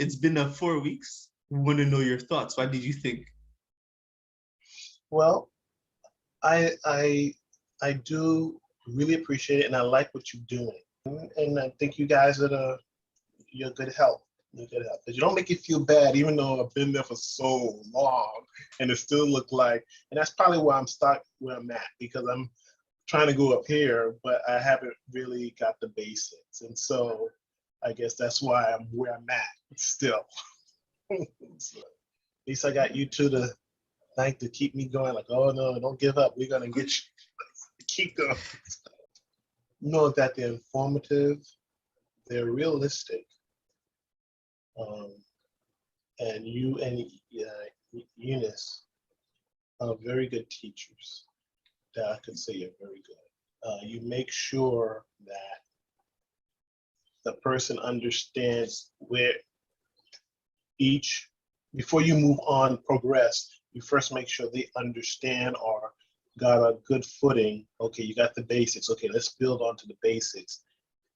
It's been 4 weeks. We want to know your thoughts. What did you think? Well, I do really appreciate it, and I like what you're doing. And I think you guys you're good help. You're good help. Because you don't make you feel bad, even though I've been there for so long, and it still look like. And that's probably why I'm stuck where I'm at, because I'm trying to go up here, but I haven't really got the basics, and so I guess that's why I'm where I'm at still. So, at least I got you two to thank to keep me going. Like, oh no, don't give up. We're gonna get you. Keep going. Know that they're informative, they're realistic, um, and you and Eunice are very good teachers. That I could say are very good. You make sure that the person understands where each, before you move on, progress, you first make sure they understand or got a good footing. Okay, you got the basics. Okay, let's build onto the basics.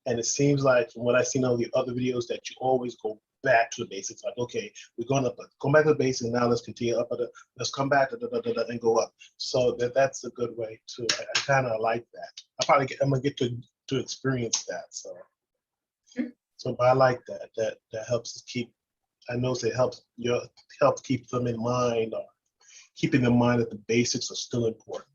And it seems like from what I've seen on the other videos that you always go back to the basics. Like, okay, we're going up, go back to the basics. Now let's continue up. Let's come back and go up. So that's a good way too. I kind of like that. I'm gonna get to experience that. So I like that. That helps us keep. I know it helps keep them in mind, or keeping in mind that the basics are still important.